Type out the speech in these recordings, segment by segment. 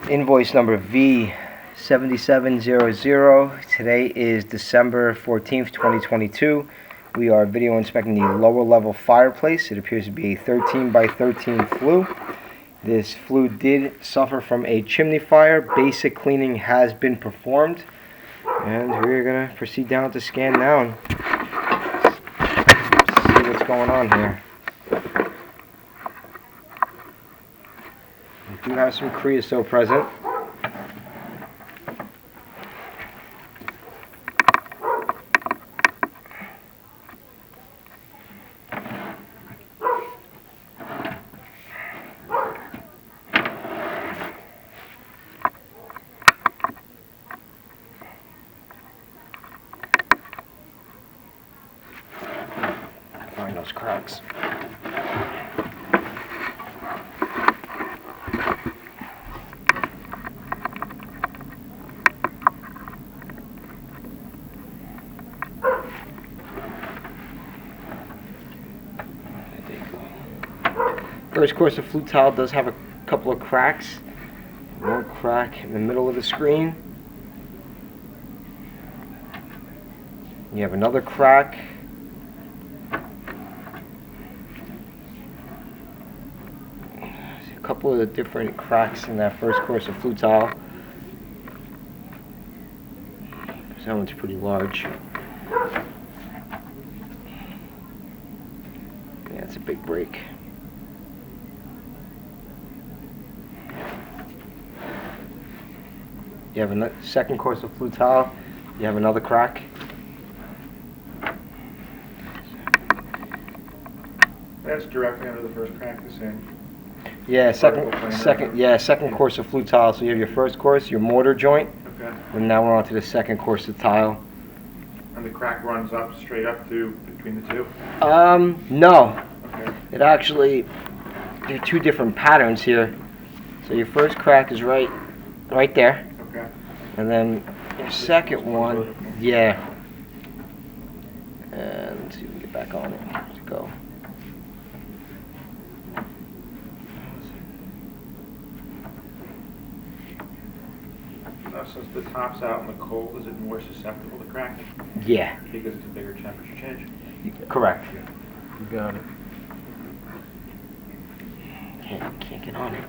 Invoice number V7700. Today is December 14th, 2022. We are video inspecting the lower level fireplace. It appears to be a 13 by 13 flue. This flue did suffer from a chimney fire. Basic cleaning has been performed. And we're going to proceed down to scan now and see what's going on here. We do have some creosote present. Find those cracks. First course of flue tile does have a couple of cracks. One crack in the middle of the screen. You have another crack. A couple of different cracks in that first course of flue tile. That one's pretty large. Yeah, it's a big break. You have a second course of flue tile. You have another crack. That's directly under the first crack, the same. Yeah, second course of flue tile. So you have your first course, your mortar joint, Okay. and now we're on to the second course of tile. And the crack runs up, straight up to between the two? No. Okay. It actually, there are two different patterns here. So your first crack is right there. Okay. And then your second one, yeah. And let's see if we can get back on it. Let's go. Since the top's out in the cold, is it more susceptible to cracking? Yeah. Because it's a bigger temperature change? Correct. You got it. Can't get on it.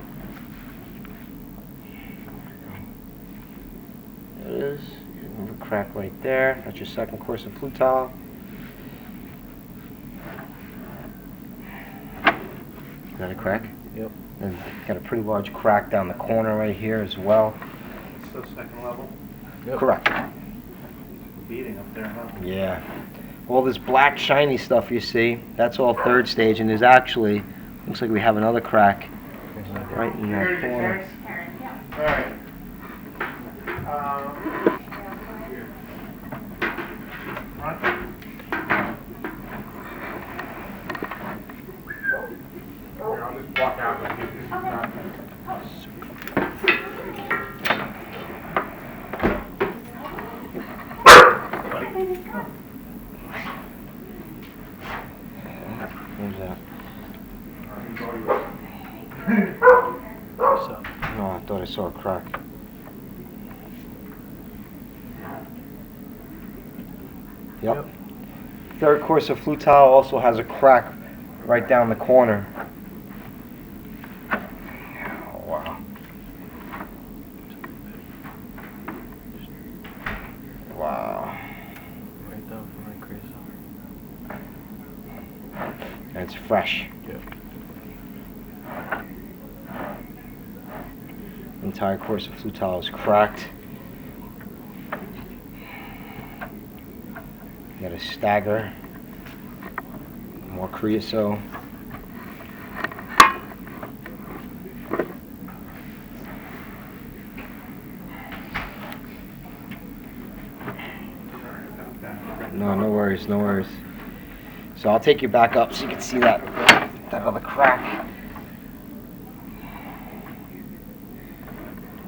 There it is. Another crack right there. That's your second course of flue tile. Is that a crack? Yep. And got a pretty large crack down the corner right here as well. So second level? Yep. Correct. Beating up there, huh? Yeah. All this black shiny stuff you see, that's all third stage, and there's actually, looks like we have another crack right in that corner. Alright. I'll just walk out with you. Where's that? No, I thought I saw a crack. Yep. Third course of flue tile also has a crack right down the corner. Oh, wow. Wow. Right down from my creosote. And it's fresh. Yeah. The entire course of flue tile is cracked. You got a stagger. More creosote. No worries, no worries. So I'll take you back up so you can see that other crack.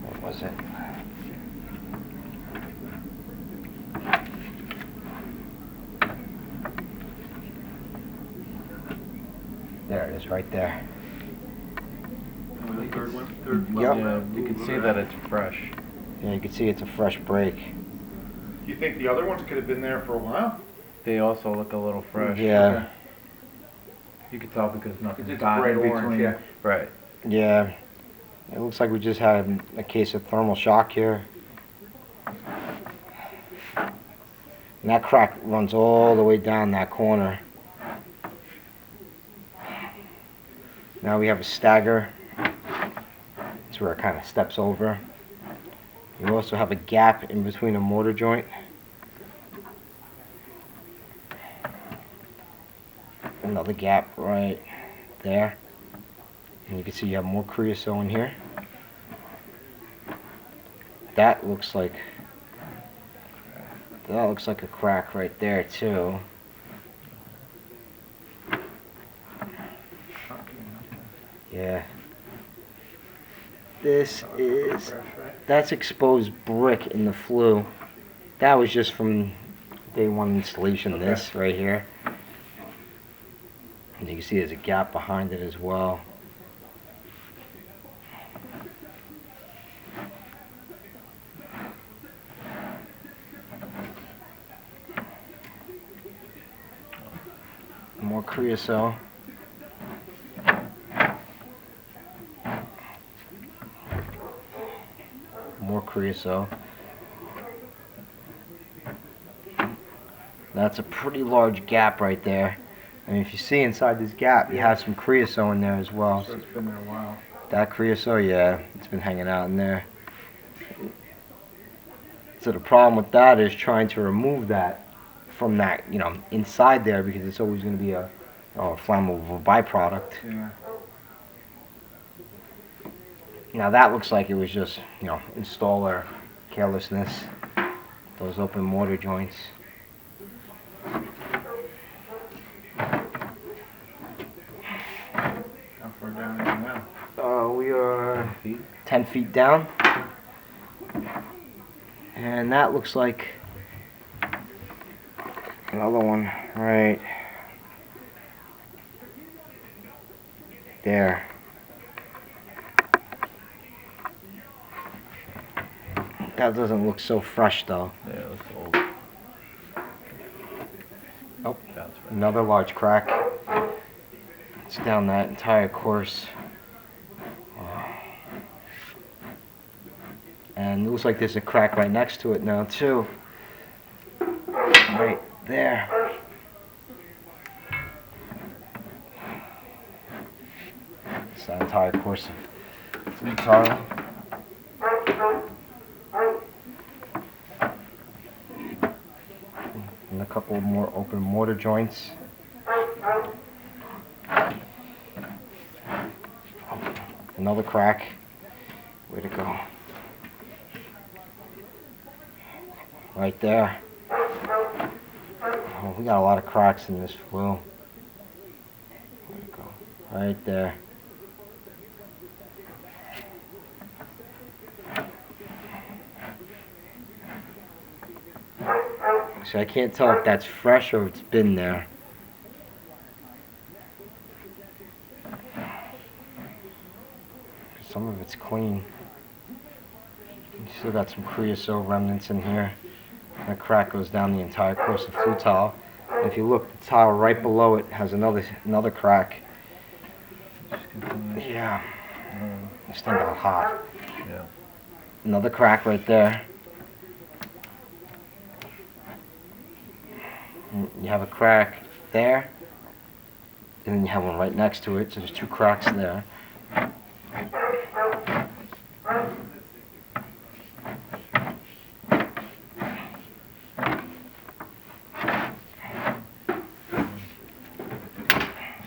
What was it? There it is, right there. And the third one? third Yep. level. Yeah, you can see that it's fresh. Yeah, you can see it's a fresh break. You think the other ones could have been there for a while? They also look a little fresh. Yeah. You can tell because nothing's It's got bright in orange, between. yeah. Right. Yeah. It looks like we just had a case of thermal shock here. And that crack runs all the way down that corner. Now we have a stagger. That's where it kind of steps over. You also have a gap in between a mortar joint. Another gap right there. And you can see you have more creosote in here. That looks like a crack right there too. Yeah. That's exposed brick in the flue. That was just from day one installation, this right here. And you can see there's a gap behind it as well. More creosote. More creosote. That's a pretty large gap right there. And if you see inside this gap, you have some creosote in there as well. So it's been there a while. That creosote, yeah, it's been hanging out in there. So the problem with that is trying to remove that from that, inside there, because it's always going to be a flammable byproduct. Yeah. Now that looks like it was just, installer carelessness. Those open mortar joints. How far down is it now? We are 10 feet down. And that looks like another one right there. That doesn't look so fresh though. Yeah, it looks old. Oh, That's right. another large crack. It's down that entire course. And it looks like there's a crack right next to it now too. Right there. It's the entire course of flue tile. And a couple more open mortar joints. Another crack. Way to go. Right there. Oh, we got a lot of cracks in this flue. Way to go. Right there. So I can't tell if that's fresh or it's been there. Some of it's clean. You still got some creosote remnants in here. That crack goes down the entire course of flue tile. And if you look, the tile right below it has another crack. Just continue. Yeah. This thing got hot. Yeah. Another crack right there. And you have a crack there. And then you have one right next to it. So there's two cracks there.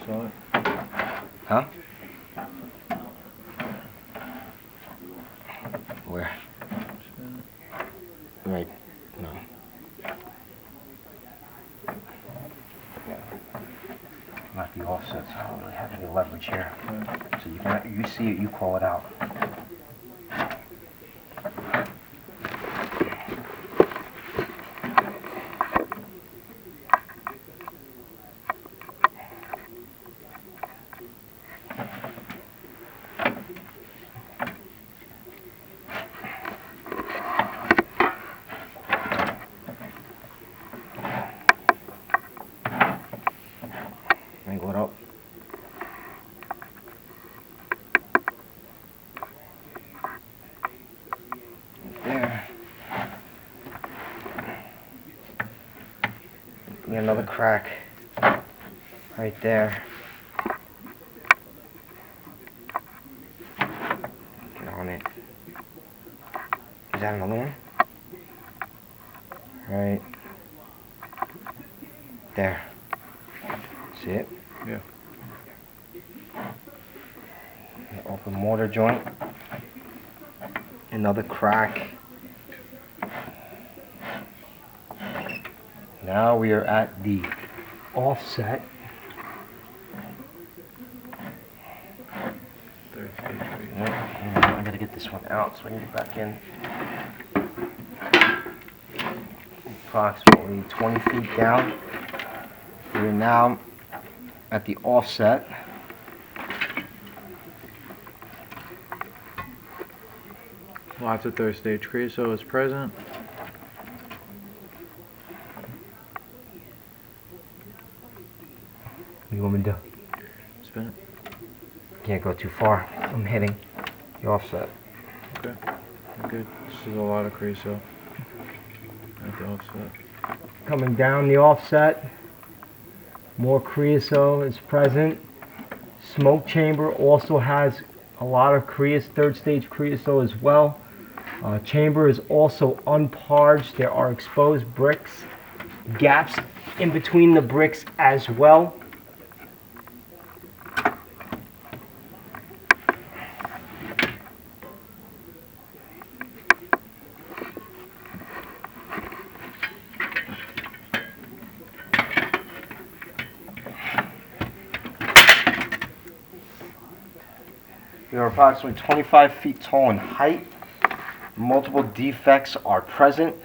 Saw it? Huh? Where? Right. No. Not the offset, so I don't really have any leverage here. So you see it, you call it out. another crack right there. Get on it. Is that another one? Right there. See it? Yeah. Open mortar joint. Another crack. Now we are at the offset. Third stage crease. I gotta get this one out so I can get back in. Approximately 20 feet down. We are now at the offset. Lots of third stage creosote is present. What do you want me to do? Spin it. Can't go too far. I'm hitting the offset. Okay. Good. This is a lot of creosote at the offset. Coming down the offset. More creosote is present. Smoke chamber also has a lot of third stage creosote as well. Chamber is also unparged. There are exposed bricks, gaps in between the bricks as well. We are approximately 25 feet tall in height. Multiple defects are present.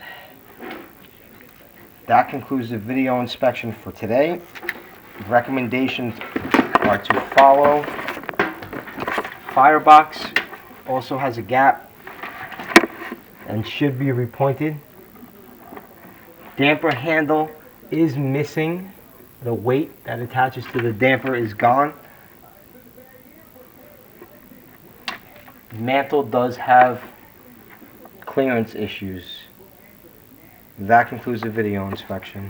That concludes the video inspection for today. Recommendations are to follow. Firebox also has a gap and should be repointed. Damper handle is missing. The weight that attaches to the damper is gone. Mantle does have clearance issues. That concludes the video inspection.